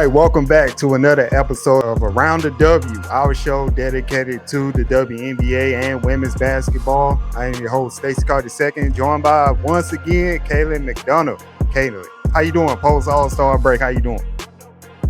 right, welcome back to another episode of Around the W, our show dedicated to the WNBA and women's basketball. I am your host, Stacey and Caitlin, joined by, once again, Caitlin McDonough. Caitlin, how you doing? Post All-Star break, how you doing?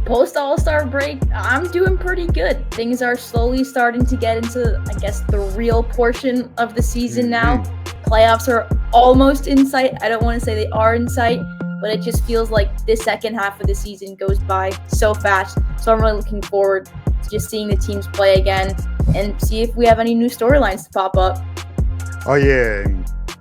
Post All-Star break, I'm doing pretty good. Things are slowly starting to get into, I guess, the real portion of the season now. Playoffs are almost in sight. I don't want to say they are in sight, but it just feels like this second half of the season goes by so fast. So I'm really looking forward to just seeing the teams play again and see if we have any new storylines to pop up. Oh, yeah.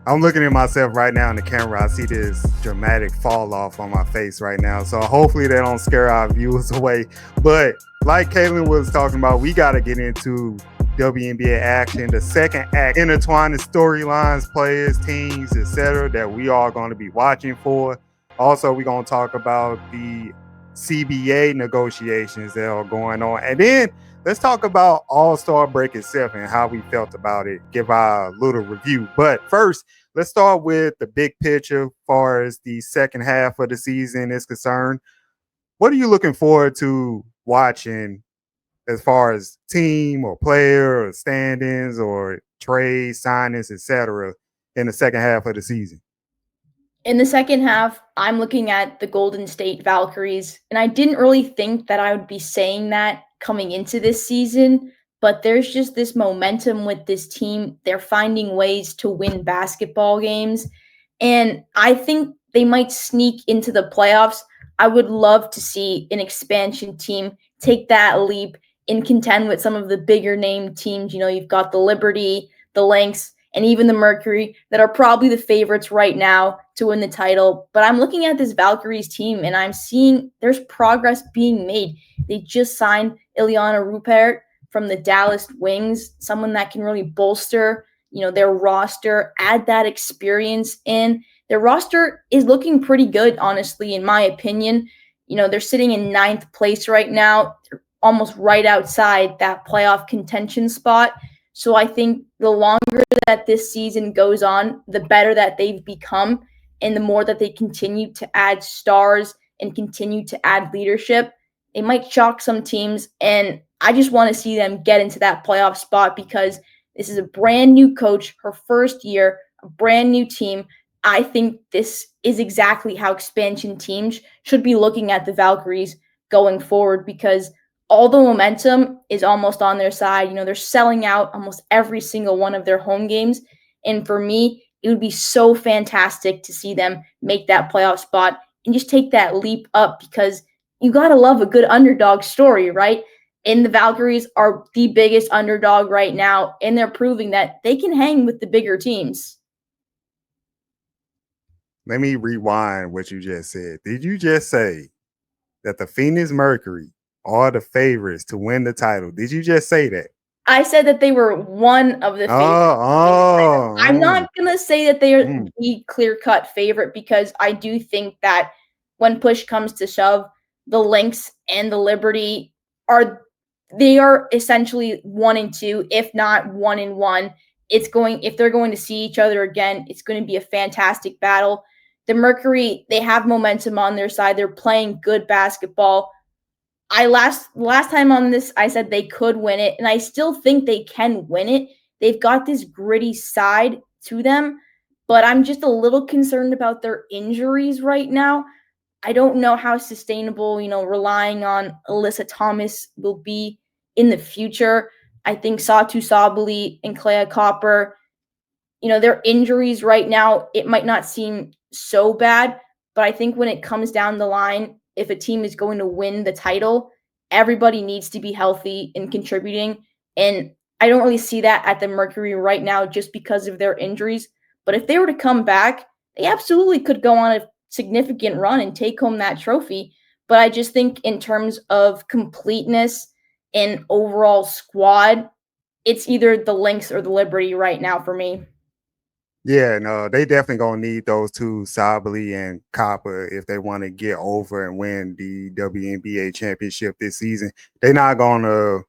I'm looking at myself right now in the camera. I see this dramatic fall off on my face right now. So hopefully they don't scare our viewers away. But like Caitlin was talking about, we got to get into WNBA action. The second act, intertwining storylines, players, teams, etc. that we are going to be watching for. Also, we're going to talk about the CBA negotiations that are going on. And then let's talk about All-Star break itself and how we felt about it. Give our little review. But first, let's start with the big picture as far as the second half of the season is concerned. What are you looking forward to watching as far as team or player or standings or trade signings, etc. in the second half of the season? In the second half, I'm looking at the Golden State Valkyries, and I didn't really think that I would be saying that coming into this season, but there's just this momentum with this team. They're finding ways to win basketball games, and I think they might sneak into the playoffs. I would love to see an expansion team take that leap and contend with some of the bigger name teams. You know, you've got the Liberty, the Lynx, and even the Mercury that are probably the favorites right now to win the title. But I'm looking at this Valkyries team and I'm seeing there's progress being made. They just signed Ileana Rupert from the Dallas Wings, someone that can really bolster, their roster, add that experience in. Their roster is looking pretty good, honestly, in my opinion. They're sitting in 9th place right now. They're almost right outside that playoff contention spot. So I think the longer that this season goes on, the better that they've become and the more that they continue to add stars and continue to add leadership, they might shock some teams. And I just want to see them get into that playoff spot because this is a brand new coach, her first year, a brand new team. I think this is exactly how expansion teams should be looking at the Valkyries going forward because all the momentum is almost on their side. They're selling out almost every single one of their home games. And for me, it would be so fantastic to see them make that playoff spot and just take that leap up because you got to love a good underdog story, right? And the Valkyries are the biggest underdog right now, and they're proving that they can hang with the bigger teams. Let me rewind what you just said. Did you just say that the Phoenix Mercury are the favorites to win the title? Did you just say that? I said that they were one of the favorites. I'm not going to say that they are the clear-cut favorite because I do think that when push comes to shove, the Lynx and the Liberty are essentially 1 and 2, if not 1 and 1. If they're going to see each other again, it's going to be a fantastic battle. The Mercury, they have momentum on their side. They're playing good basketball. Last time on this, I said they could win it, and I still think they can win it. They've got this gritty side to them, but I'm just a little concerned about their injuries right now. I don't know how sustainable, relying on Alyssa Thomas will be in the future. I think Satu Sabali and Clea Copper, their injuries right now, it might not seem so bad, but I think when it comes down the line, if a team is going to win the title, everybody needs to be healthy and contributing. And I don't really see that at the Mercury right now just because of their injuries. But if they were to come back, they absolutely could go on a significant run and take home that trophy. But I just think in terms of completeness and overall squad, it's either the Lynx or the Liberty right now for me. Yeah, no, they definitely gonna need those two, Sabali and Copper, if they want to get over and win the WNBA championship this season. They're not gonna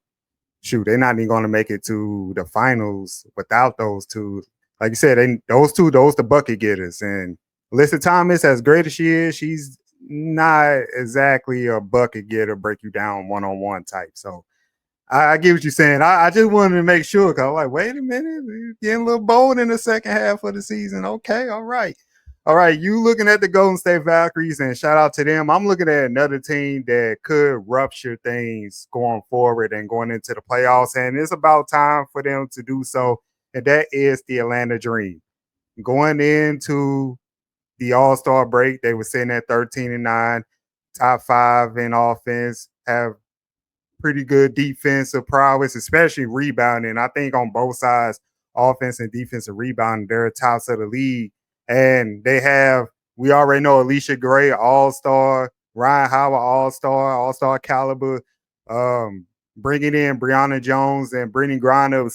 they're not even gonna make it to the finals without those two. Like you said, those the bucket getters. And Alyssa Thomas, as great as she is, she's not exactly a bucket getter, break you down one-on-one type. So I get what you're saying. I just wanted to make sure because I'm like, wait a minute, you're getting a little bold in the second half of the season. Okay, all right. All right, you looking at the Golden State Valkyries, and shout out to them. I'm looking at another team that could rupture things going forward and going into the playoffs, and it's about time for them to do so, and that is the Atlanta Dream. Going into the All-Star break, they were sitting at 13-9, top 5 in offense, have pretty good defensive prowess, especially rebounding. I think on both sides, offense and defensive rebounding, they're tops of the league. And they have, we already know Alicia Gray, all-star, Ryan Howard, all-star caliber. Bringing in Brianna Jones and Brittany Griner,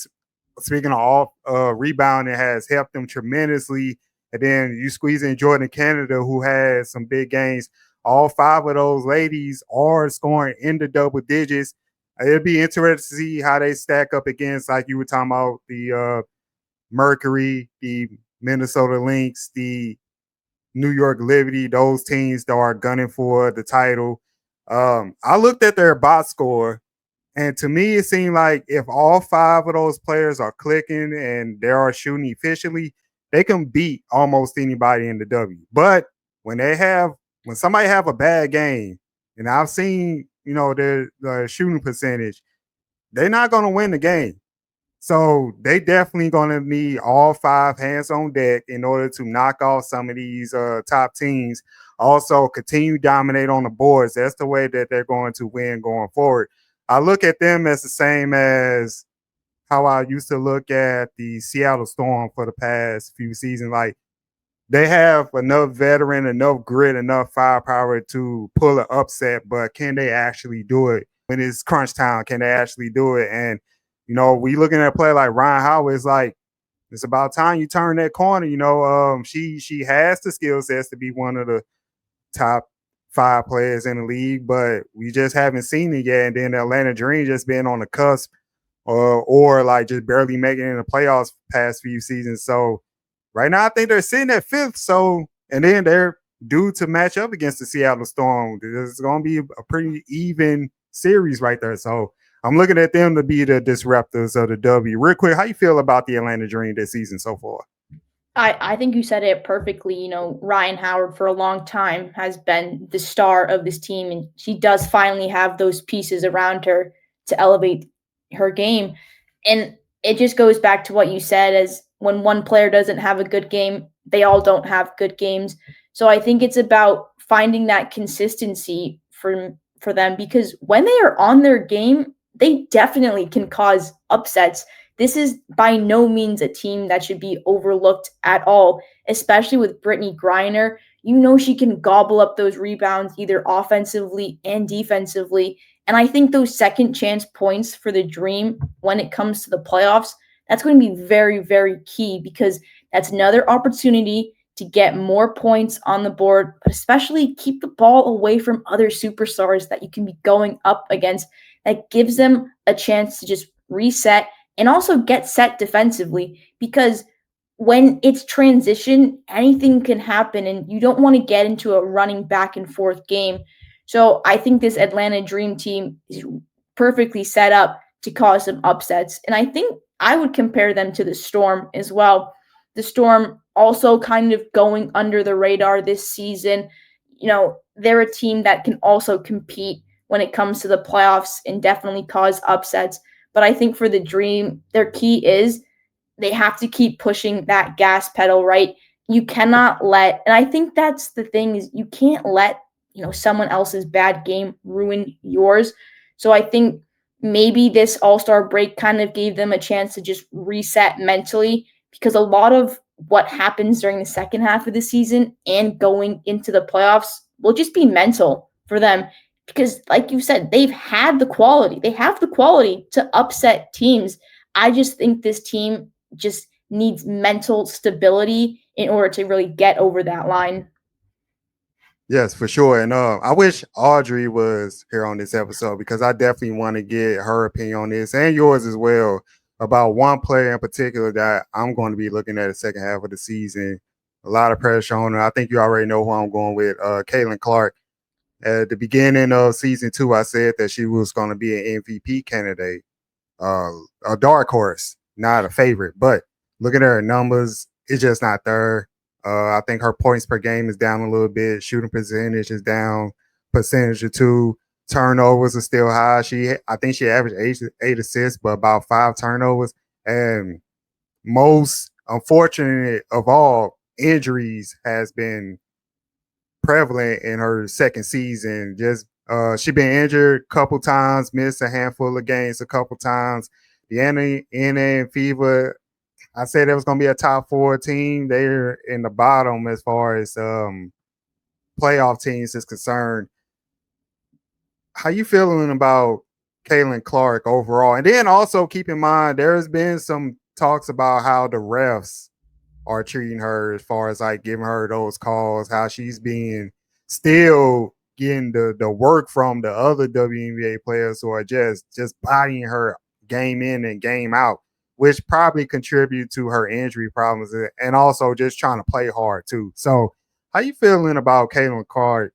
speaking of all rebounding, has helped them tremendously. And then you squeeze in Jordan Canada, who has some big games. All 5 of those ladies are scoring in the double digits. It'll be interesting to see how they stack up against, like you were talking about, the Mercury, the Minnesota Lynx, the New York Liberty, those teams that are gunning for the title. I looked at their box score, and to me, it seemed like if all 5 of those players are clicking and they are shooting efficiently, they can beat almost anybody in the W. But when somebody have a bad game, and I've seen, their shooting percentage, they're not going to win the game. So they definitely going to need all 5 hands on deck in order to knock off some of these top teams. Also, continue dominate on the boards. That's the way that they're going to win going forward. I look at them as the same as how I used to look at the Seattle Storm for the past few seasons. Like, they have enough veteran, enough grit, enough firepower to pull an upset, but can they actually do it when it's crunch time? Can they actually do it? And we looking at a player like Ryan Howard. It's like it's about time you turn that corner. She has the skill sets to be one of the top 5 players in the league, but we just haven't seen it yet. And then the Atlanta Dream just being on the cusp, or like just barely making it in the playoffs past few seasons. So right now, I think they're sitting at 5th. So, and then they're due to match up against the Seattle Storm. It's going to be a pretty even series right there. So I'm looking at them to be the disruptors of the W. Real quick, how you feel about the Atlanta Dream this season so far? I think you said it perfectly. Ryan Howard for a long time has been the star of this team, and she does finally have those pieces around her to elevate her game. And it just goes back to what you said, as when one player doesn't have a good game, they all don't have good games. So I think it's about finding that consistency for them, because when they are on their game, they definitely can cause upsets. This is by no means a team that should be overlooked at all, especially with Brittany Griner. She can gobble up those rebounds either offensively and defensively. And I think those second chance points for the Dream when it comes to the playoffs, that's going to be very, very key, because that's another opportunity to get more points on the board, but especially keep the ball away from other superstars that you can be going up against. That gives them a chance to just reset and also get set defensively, because when it's transition, anything can happen and you don't want to get into a running back and forth game. So I think this Atlanta Dream team is perfectly set up to cause some upsets. And I think I would compare them to the Storm as well. The Storm also kind of going under the radar this season. They're a team that can also compete when it comes to the playoffs and definitely cause upsets. But I think for the Dream, their key is they have to keep pushing that gas pedal, right? You cannot let, and I think that's the thing, is you can't let, someone else's bad game ruin yours. So I think maybe this All-Star break kind of gave them a chance to just reset mentally, because a lot of what happens during the second half of the season and going into the playoffs will just be mental for them, because like you said, they've had the quality. They have the quality to upset teams. I just think this team just needs mental stability in order to really get over that line. Yes, for sure. And I wish Audrey was here on this episode, because I definitely want to get her opinion on this and yours as well, about one player in particular that I'm going to be looking at the second half of the season a lot of pressure on her. I think you already know who I'm going with. Caitlin Clark. At the beginning of season 2, I said that she was going to be an MVP candidate, uh, a dark horse, not a favorite. But look at her numbers; it's just not there. I think her points per game is down a little bit. Shooting percentage is down, percentage or two. Turnovers are still high. I think she averaged eight assists, but about 5 turnovers. And most unfortunate of all, injuries has been prevalent in her second season. Just she been injured a couple times, missed a handful of games a couple times. The NA Fever, I said it was gonna be a top 4 team. They're in the bottom as far as playoff teams is concerned. How you feeling about Caitlin Clark overall? And then also keep in mind there's been some talks about how the refs are treating her as far as like giving her those calls, how she's being still getting the work from the other WNBA players who are just bodying her game in and game out, which probably contribute to her injury problems and also just trying to play hard too. So how you feeling about Caitlin Clark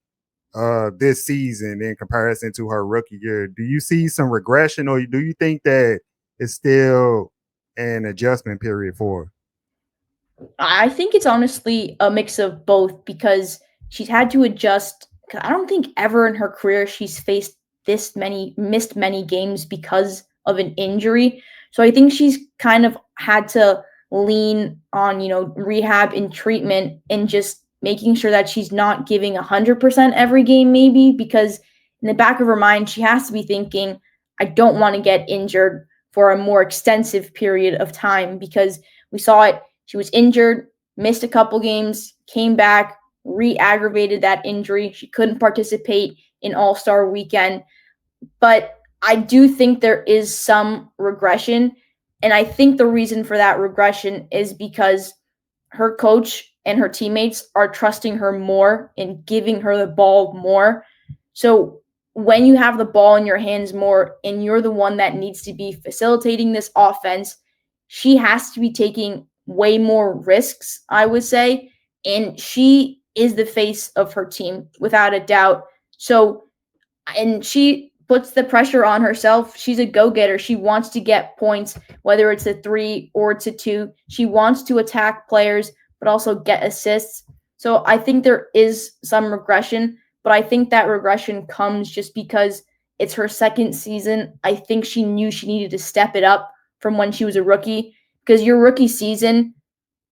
this season in comparison to her rookie year? Do you see some regression or do you think that it's still an adjustment period for her? I think it's honestly a mix of both because she's had to adjust. 'Cause I don't think ever in her career she's faced missed many games because of an injury. So I think she's kind of had to lean on, rehab and treatment and just making sure that she's not giving 100% every game, maybe because in the back of her mind, she has to be thinking, I don't want to get injured for a more extensive period of time because we saw it. She was injured, missed a couple games, came back, re-aggravated that injury. She couldn't participate in All-Star Weekend. But I do think there is some regression. And I think the reason for that regression is because her coach and her teammates are trusting her more and giving her the ball more. So when you have the ball in your hands more and you're the one that needs to be facilitating this offense, she has to be taking way more risks, I would say. And she is the face of her team without a doubt. So, and she puts the pressure on herself. She's a go-getter. She wants to get points, whether it's a 3 or it's a 2. She wants to attack players, but also get assists. So I think there is some regression, but I think that regression comes just because it's her second season. I think she knew she needed to step it up from when she was a rookie because your rookie season,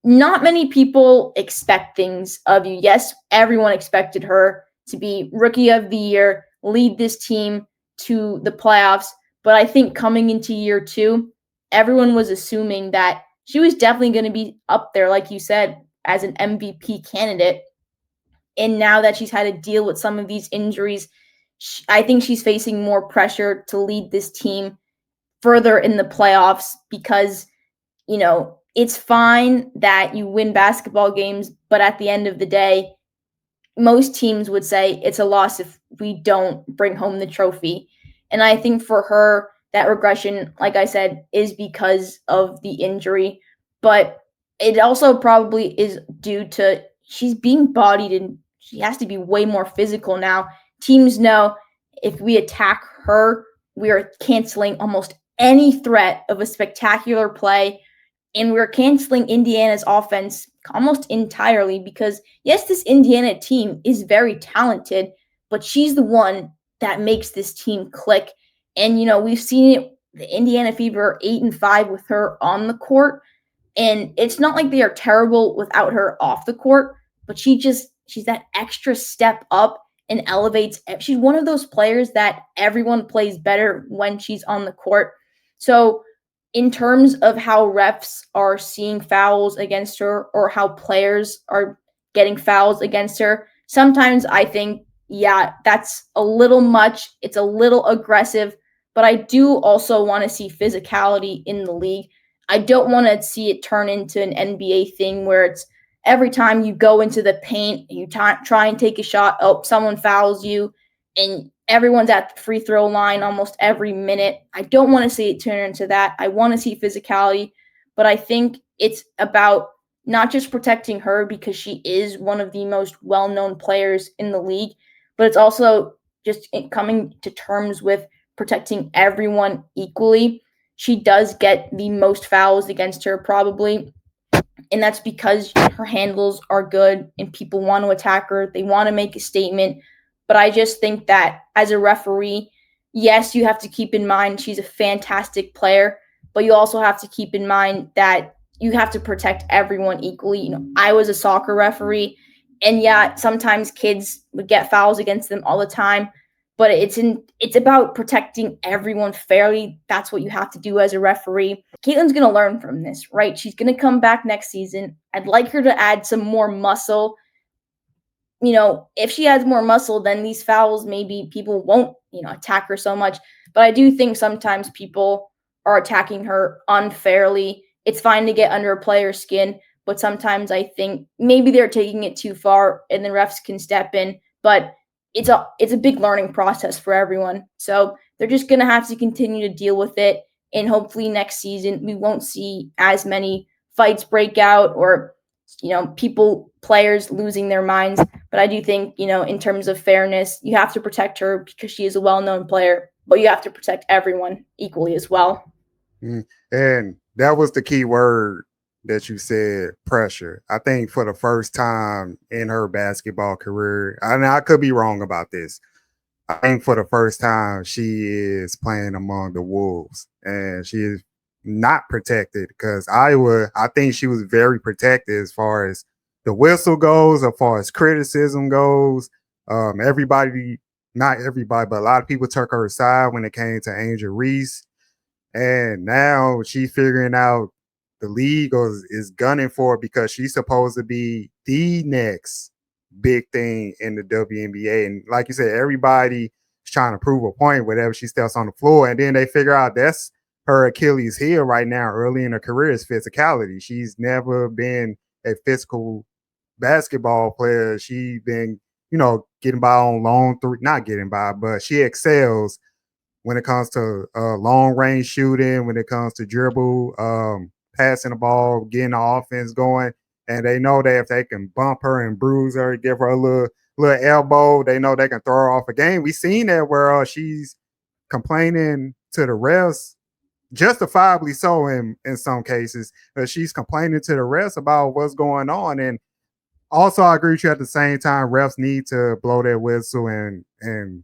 not many people expect things of you. Yes, everyone expected her to be rookie of the year, lead this team to the playoffs. But I think coming into year 2, everyone was assuming that she was definitely going to be up there, like you said, as an MVP candidate. And now that she's had to deal with some of these injuries, I think she's facing more pressure to lead this team further in the playoffs because, it's fine that you win basketball games, but at the end of the day, most teams would say it's a loss if we don't bring home the trophy. And I think for her, that regression, like I said, is because of the injury. But it also probably is due to she's being bodied and she has to be way more physical now. Teams know if we attack her, we are canceling almost any threat of a spectacular play. And we're canceling Indiana's offense almost entirely because, yes, this Indiana team is very talented, but she's the one that makes this team click. And, we've seen it, the Indiana Fever 8-5 with her on the court. And it's not like they are terrible without her off the court, but she's that extra step up and elevates. She's one of those players that everyone plays better when she's on the court. So, in terms of how refs are seeing fouls against her or how players are getting fouls against her, sometimes I think, yeah, that's a little much. It's a little aggressive, but I do also want to see physicality in the league. I don't want to see it turn into an NBA thing where it's every time you go into the paint, you try and take a shot, oh, someone fouls you, and everyone's at the free throw line almost every minute. I don't want to see it turn into that. I want to see physicality, but I think it's about not just protecting her because she is one of the most well-known players in the league, but it's also just coming to terms with protecting everyone equally. She does get the most fouls against her probably, and that's because her handles are good and people want to attack her. They want to make a statement. But I just think that as a referee, yes, you have to keep in mind she's a fantastic player, but you also have to keep in mind that you have to protect everyone equally. I was a soccer referee, and yeah, sometimes kids would get fouls against them all the time, but it's about protecting everyone fairly. That's what you have to do as a referee. Caitlin's going to learn from this, right? She's going to come back next season. I'd like her to add some more muscle. If she adds more muscle, then these fouls, maybe people won't, attack her so much. But I do think sometimes people are attacking her unfairly. It's fine to get under a player's skin, but sometimes I think maybe they're taking it too far and the refs can step in. But it's a big learning process for everyone. So they're just going to have to continue to deal with it. And hopefully next season, we won't see as many fights break out or, players losing their minds. But I do think, in terms of fairness, you have to protect her because she is a well-known player, but you have to protect everyone equally as well. And that was the key word that you said, pressure. I think for the first time in her basketball career, and I could be wrong about this, I think for the first time she is playing among the Wolves, and she is not protected because I think she was very protected as far as the whistle goes, as far as criticism goes. Everybody, not everybody, but a lot of people took her aside when it came to Angel Reese. And now she's figuring out the league is gunning for it because she's supposed to be the next big thing in the WNBA. And like you said, everybody is trying to prove a point whenever she steps on the floor. And then they figure out that's her Achilles heel right now early in her career is physicality. She's never been a physical basketball player. She's been, getting by on long three, not getting by, but she excels when it comes to long range shooting, when it comes to dribble, passing the ball, getting the offense going. And they know that if they can bump her and bruise her, give her a little elbow, they know they can throw her off a game. We've seen that where she's complaining to the refs, justifiably so in some cases. She's complaining to the refs about what's going on. And also, I agree with you at the same time, refs need to blow their whistle and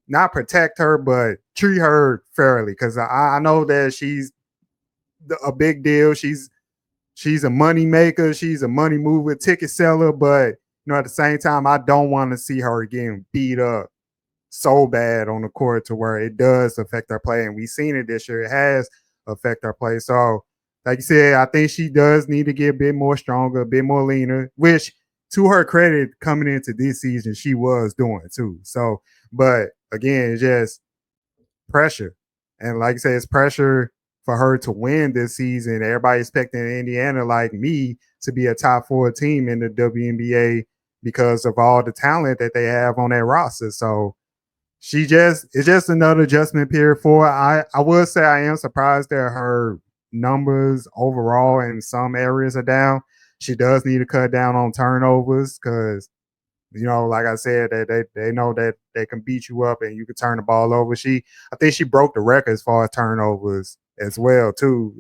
not protect her, but treat her fairly. Because I know that she's a big deal. She's a money maker. She's a money mover, ticket seller. But at the same time, I don't want to see her getting beat up so bad on the court to where it does affect her play. And we've seen it this year. It has affected her play. So, like you said, I think she does need to get a bit more stronger, a bit more leaner, which to her credit, coming into this season, she was doing too. So, but again, it's just pressure. And like I said, it's pressure for her to win this season. Everybody expecting Indiana, like me, to be a top 4 team in the WNBA because of all the talent that they have on their roster. So it's just another adjustment period for her. I would say I am surprised that her numbers overall in some areas are down. She does need to cut down on turnovers because like I said, they know that they can beat you up and you can turn the ball over. I think she broke the record as far as turnovers as well too,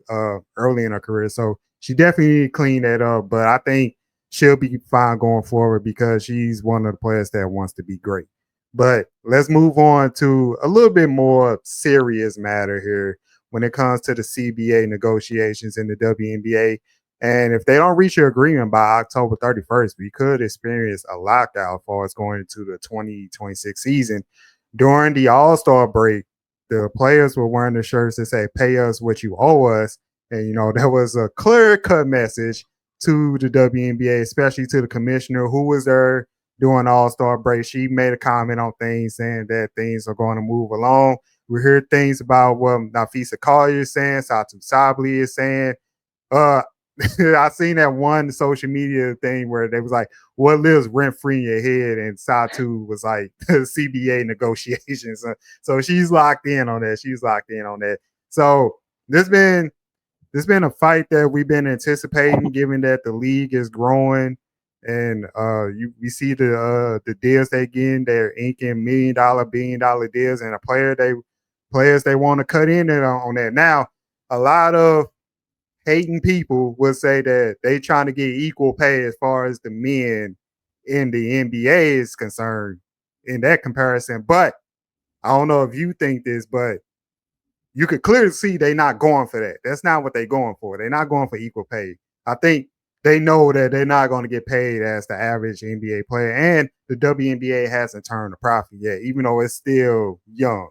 early in her career. So she definitely need to clean that up. But I think she'll be fine going forward because she's one of the players that wants to be great. But let's move on to a little bit more serious matter here when it comes to the CBA negotiations in the WNBA. And if they don't reach an agreement by October 31st, we could experience a lockout for us going into the 2026 season. During the All-Star break, the players were wearing the shirts that say, pay us what you owe us. And, there was a clear-cut message to the WNBA, especially to the commissioner who was there during All-Star break. She made a comment on things saying that things are going to move along. We heard things about what Nafisa Collier is saying, Satu Sabli is saying. I seen that one social media thing where they was like, what lives rent free in your head? And Satu was like, CBA negotiations. So she's locked in on that. So there's been This been a fight that we've been anticipating, given that the league is growing, and we see the deals they getting. They're inking $1 million, $1 billion deals, and players they want to cut in on that. Now, a lot of hating people would say that they trying to get equal pay as far as the men in the NBA is concerned in that comparison. But I don't know if you think this, but you could clearly see they're not going for that. That's not what they're going for. They're not going for equal pay. I think they know that they're not going to get paid as the average NBA player, and the WNBA hasn't turned a profit yet, even though it's still young.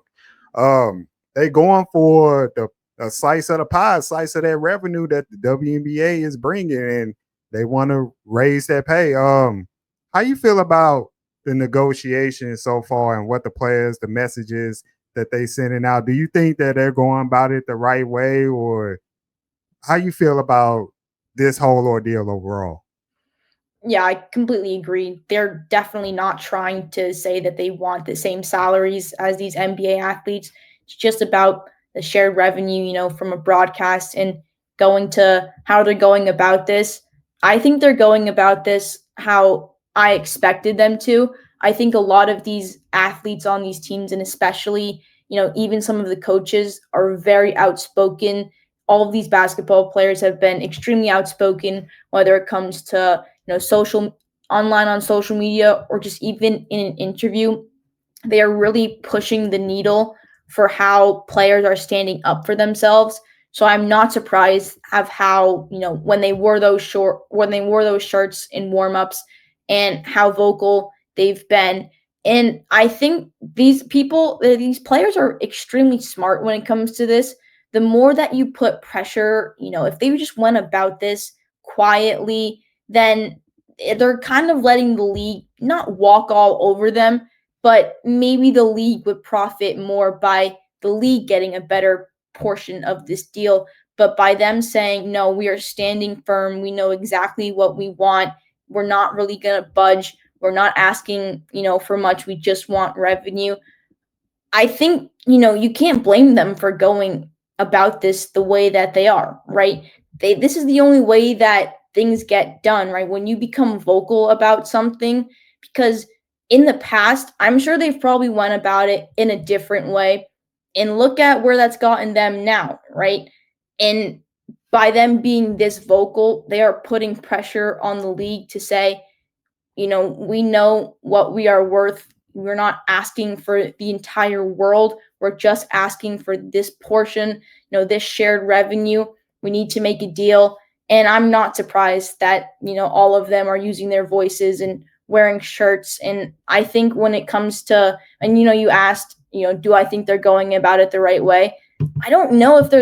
They going for a slice of the pie, a slice of that revenue that the WNBA is bringing, and they want to raise that pay. How you feel about the negotiations so far and what the players, the messages that they sending out? Do you think that they're going about it the right way, or how you feel about this whole ordeal overall? Yeah, I completely agree. They're definitely not trying to say that they want the same salaries as these NBA athletes. It's just about the shared revenue, from a broadcast and going to how they're going about this. I think they're going about this how I expected them to. I think a lot of these athletes on these teams, and especially, even some of the coaches, are very outspoken. All of these basketball players have been extremely outspoken, whether it comes to social online on social media or just even in an interview. They are really pushing the needle for how players are standing up for themselves. So I'm not surprised of how, when they wore those shirts in warmups and how vocal they've been. And I think these players are extremely smart when it comes to this. The more that you put pressure, if they just went about this quietly, then they're kind of letting the league not walk all over them, but maybe the league would profit more by the league getting a better portion of this deal. But by them saying, no, we are standing firm, we know exactly what we want, we're not really going to budge, we're not asking, for much, we just want revenue. I think, you can't blame them for going about this the way that they are, right? This is the only way that things get done, right? When you become vocal about something, because in the past, I'm sure they've probably went about it in a different way. And look at where that's gotten them now, right? And by them being this vocal, they are putting pressure on the league to say, we know what we are worth. We're not asking for the entire world. We're just asking for this portion, this shared revenue. We need to make a deal. And I'm not surprised that, all of them are using their voices and wearing shirts. And I think when it comes to, and, you asked, do I think they're going about it the right way? I don't know if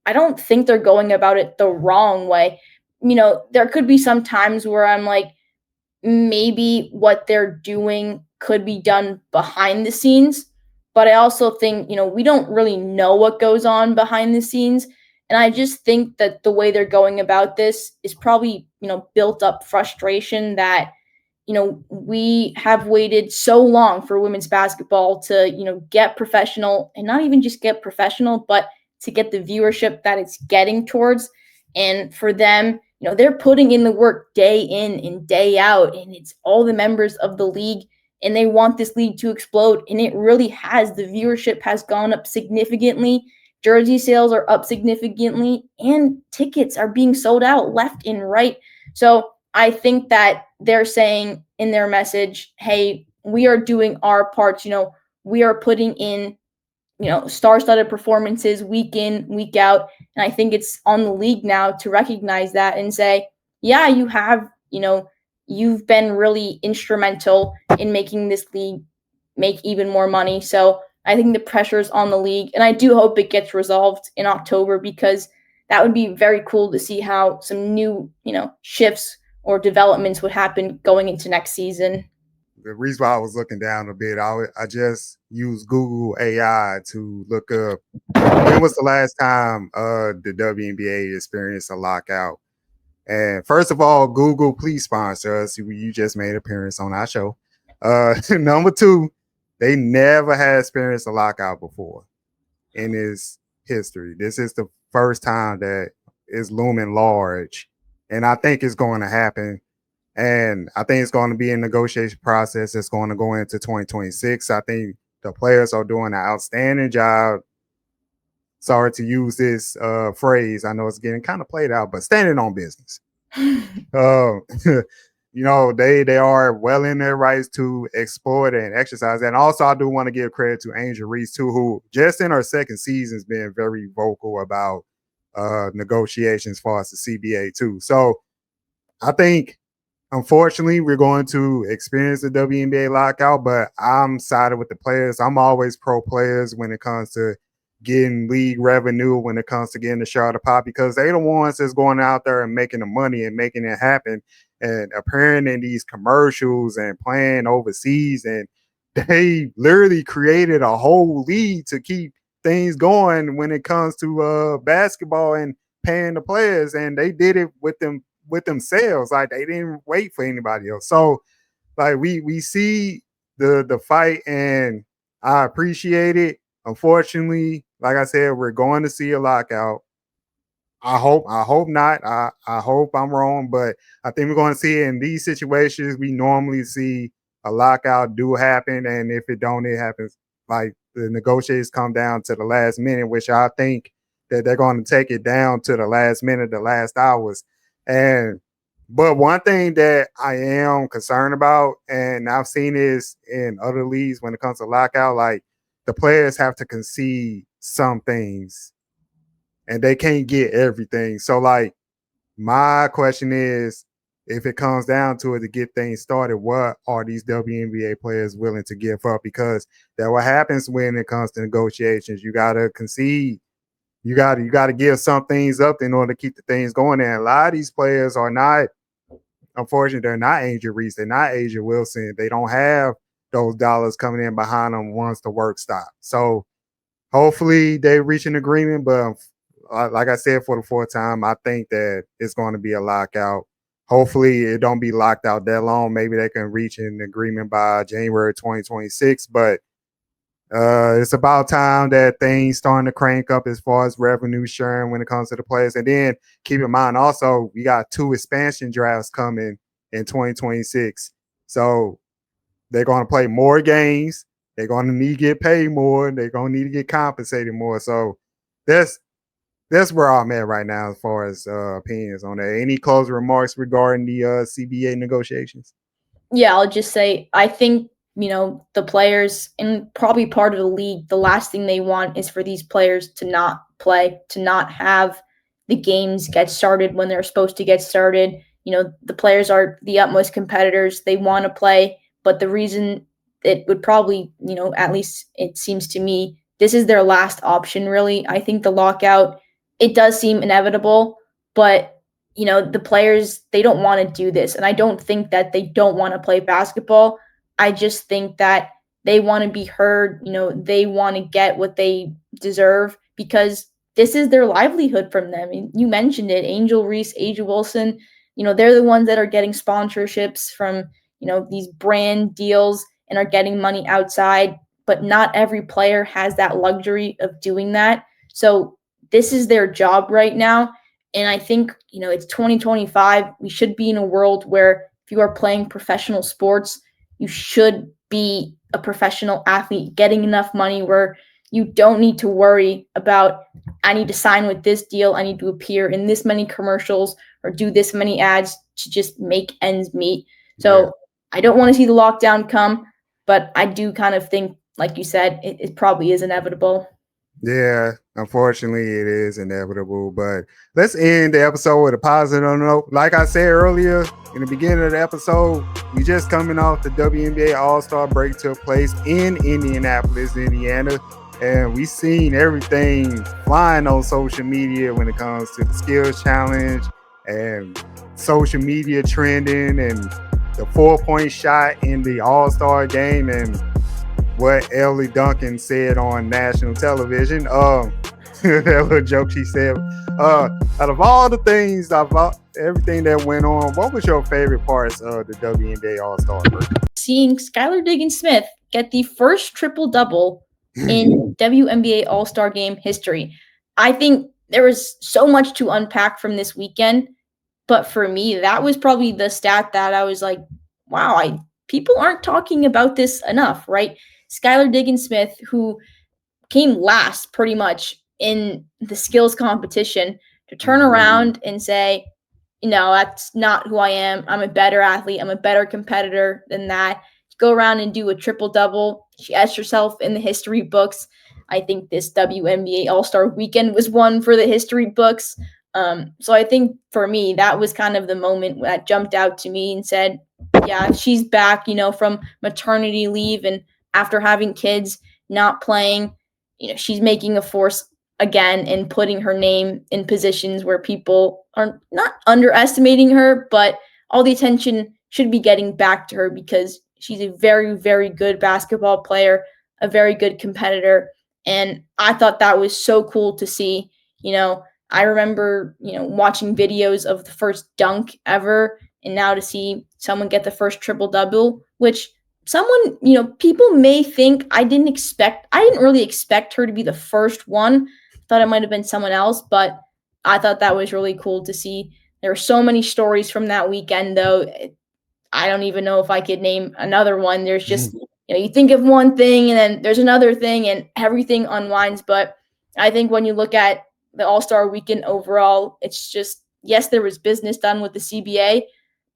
I don't think they're going about it the wrong way. There could be some times where I'm like, maybe what they're doing could be done behind the scenes. But I also think, we don't really know what goes on behind the scenes. And I just think that the way they're going about this is probably, built up frustration that, we have waited so long for women's basketball to, get professional, and not even just get professional, but to get the viewership that it's getting towards. And for them, they're putting in the work day in and day out, and it's all the members of the league, and they want this league to explode. And it really has. The viewership has gone up significantly. Jersey sales are up significantly, and tickets are being sold out left and right. So I think that they're saying in their message, hey, we are doing our parts. We are putting in, star-studded performances week in, week out. And I think it's on the league now to recognize that and say, yeah, you have, you've been really instrumental in making this league make even more money. So I think the pressure's on the league, and I do hope it gets resolved in October, because that would be very cool to see how some new, shifts or developments would happen going into next season. The reason why I was looking down a bit, I just used Google AI to look up when was the last time the WNBA experienced a lockout. And first of all, Google, please sponsor us. You just made an appearance on our show. Number two, they never had experienced a lockout before in its history. This is the first time that is looming large, and I think it's going to happen. And I think it's going to be a negotiation process that's going to go into 2026. I think the players are doing an outstanding job. Sorry to use this phrase. I know it's getting kind of played out, but standing on business. Uh, they are well in their rights to exploit and exercise. And also, I do want to give credit to Angel Reese too, who just in her second season has been very vocal about negotiations as far as the CBA too. So I think, unfortunately, we're going to experience the WNBA lockout, but I'm sided with the players. I'm always pro players when it comes to getting league revenue, when it comes to getting the share of the pot, because they're the ones that's going out there and making the money and making it happen and appearing in these commercials and playing overseas. And they literally created a whole league to keep things going when it comes to basketball and paying the players. And they did it with themselves. Like, they didn't wait for anybody else. So like we see the fight, and I appreciate it. Unfortunately, like I said, we're going to see a lockout. I hope not. I hope I'm wrong, but I think we're going to see it in these situations. We normally see a lockout do happen, and if it don't, it happens. Like, the negotiations come down to the last minute, which I think that they're going to take it down to the last minute, the last hours. But one thing that I am concerned about, and I've seen this in other leagues when it comes to lockout, like, the players have to concede some things and they can't get everything. So, like, my question is, if it comes down to it to get things started, what are these WNBA players willing to give up? Because that's what happens when it comes to negotiations. You got to concede. You got to give some things up in order to keep the things going. And a lot of these players are not, unfortunately, they're not Angel Reese. They're not Asia Wilson. They don't have those dollars coming in behind them once the work stops. So hopefully they reach an agreement. But like I said, for the fourth time, I think that it's going to be a lockout. Hopefully it don't be locked out that long. Maybe they can reach an agreement by January 2026. But it's about time that things starting to crank up as far as revenue sharing when it comes to the players. And then keep in mind also, we got 2 expansion drafts coming in 2026. So they're going to play more games. They're going to need to get paid more. They're going to need to get compensated more. So that's where I'm at right now as far as opinions on that. Any closing remarks regarding the CBA negotiations? Yeah, I'll just say, I think, the players, and probably part of the league, the last thing they want is for these players to not play, to not have the games get started when they're supposed to get started. The players are the utmost competitors. They want to play, but the reason it would probably, at least it seems to me, this is their last option, really. I think the lockout, it does seem inevitable, but the players, they don't want to do this. And I don't think that they don't want to play basketball. I just think that they want to be heard. They want to get what they deserve, because this is their livelihood from them. You mentioned it, Angel Reese, Asia Wilson, they're the ones that are getting sponsorships from, these brand deals and are getting money outside, but not every player has that luxury of doing that. So this is their job right now. And I think, it's 2025. We should be in a world where if you are playing professional sports, you should be a professional athlete getting enough money where you don't need to worry about, I need to sign with this deal, I need to appear in this many commercials or do this many ads to just make ends meet. So yeah. I don't want to see the lockdown come, but I do kind of think, like you said, it probably is inevitable. Yeah, unfortunately, it is inevitable. But let's end the episode with a positive note. Like I said earlier in the beginning of the episode, we just coming off the WNBA All-Star break took place in Indianapolis, Indiana. And we seen everything flying on social media when it comes to the skills challenge and social media trending and the 4-point shot in the All-Star game and what Ellie Duncan said on national television. That little joke she said. Out of all the things, everything that went on, what was your favorite parts of the WNBA All-Star break? Seeing Skylar Diggins-Smith get the first triple-double in WNBA All-Star game history. I think there was so much to unpack from this weekend. But for me, that was probably the stat that I was like, wow, people aren't talking about this enough, right? Skylar Diggins-Smith, who came last pretty much in the skills competition, to turn around and say, that's not who I am. I'm a better athlete. I'm a better competitor than that. Go around and do a triple-double. She etched herself in the history books. I think this WNBA All-Star Weekend was one for the history books. So I think for me, that was kind of the moment that jumped out to me and said, yeah, she's back, from maternity leave, and after having kids, not playing, she's making a force again and putting her name in positions where people are not underestimating her, but all the attention should be getting back to her because she's a very, very good basketball player, a very good competitor. And I thought that was so cool to see. I remember, watching videos of the first dunk ever, and now to see someone get the first triple-double, which someone, people may think I didn't really expect her to be the first one. Thought it might have been someone else, but I thought that was really cool to see. There were so many stories from that weekend, though. I don't even know if I could name another one. There's just, you think of one thing and then there's another thing and everything unwinds. But I think when you look at the All-Star Weekend overall, it's just, yes, there was business done with the CBA,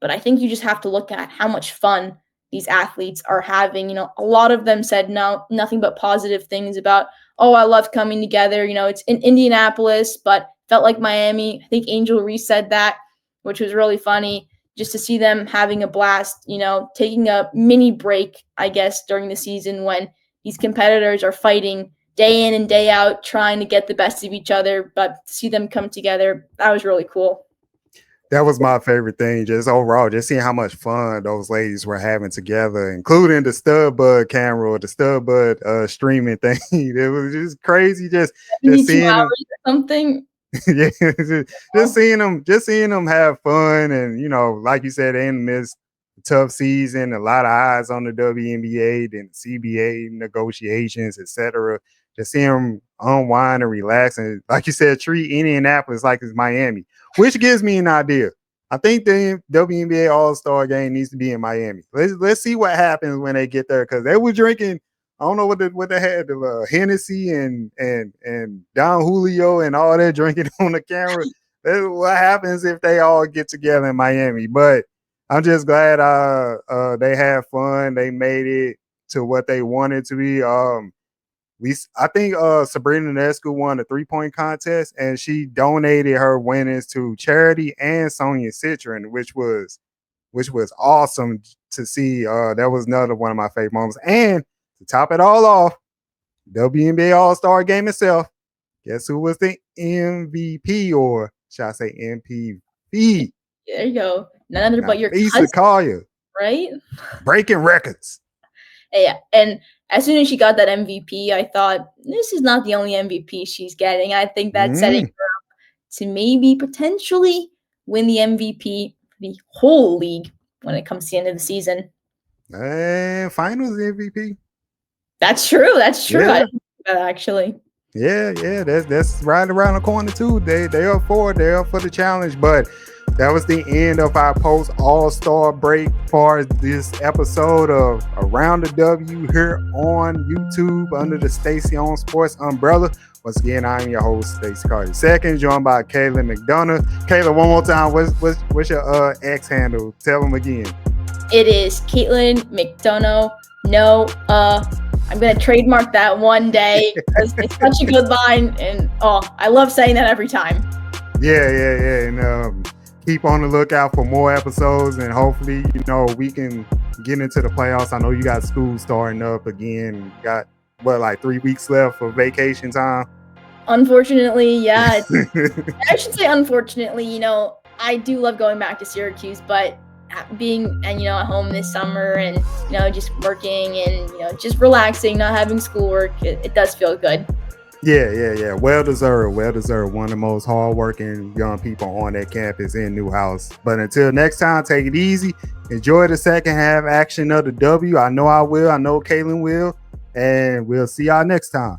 but I think you just have to look at how much fun these athletes are having. A lot of them said nothing but positive things about, oh, I love coming together. It's in Indianapolis, but felt like Miami. I think Angel Reese said that, which was really funny, just to see them having a blast, taking a mini break, I guess, during the season when these competitors are fighting day in and day out, trying to get the best of each other. But to see them come together, that was really cool. That was my favorite thing, just overall, just seeing how much fun those ladies were having together, including the Studbud camera or the Studbud streaming thing. It was just crazy, just seeing them, or something. yeah, just seeing them have fun, and like you said, they missed a tough season, a lot of eyes on the WNBA, then CBA negotiations, etc. Just seeing them unwind and relax, and like you said, treat Indianapolis like it's Miami, which gives me an idea. I think the WNBA All-Star Game needs to be in Miami. Let's see what happens when they get there, because they were drinking. I don't know what they had, the Hennessy and Don Julio and all that drinking on the camera. That's what happens if they all get together in Miami. But I'm just glad they had fun. They made it to what they wanted to be. I think Sabrina Ionescu won a 3-point contest, and she donated her winnings to charity and Sonia Citron, which was awesome to see. That was another one of my favorite moments. And to top it all off, WNBA All-Star Game itself. Guess who was the MVP, or should I say MPV? There you go. None other but your Lisa Collier, right? Breaking records. Yeah, and as soon as she got that MVP, I thought, this is not the only MVP she's getting. I think that's setting her up to maybe potentially win the MVP for the whole league when it comes to the end of the season. And finals MVP. That's true. Yeah. I didn't think that, actually. Yeah, that's right around the corner too. They are for the challenge. But that was the end of our post All-Star break for this episode of Around the W here on YouTube under the Stacey on Sports umbrella. Once again, I'm your host, Stacey Carter II, joined by Caitlin McDonough. Caitlin, one more time, what's your X handle? Tell them again. It is Caitlin McDonough. No, I'm going to trademark that one day because it's such a good line. And, I love saying that every time. Yeah. And keep on the lookout for more episodes. And hopefully, we can get into the playoffs. I know you got school starting up again. You got, 3 weeks left for vacation time? Unfortunately, yeah. I should say unfortunately, I do love going back to Syracuse, but being at home this summer and just working and just relaxing, not having schoolwork, it does feel good. Yeah. Well deserved. One of the most hardworking young people on that campus in Newhouse. But until next time, take it easy. Enjoy the second half action of the W. I know I will. I know Caitlin will. And we'll see y'all next time.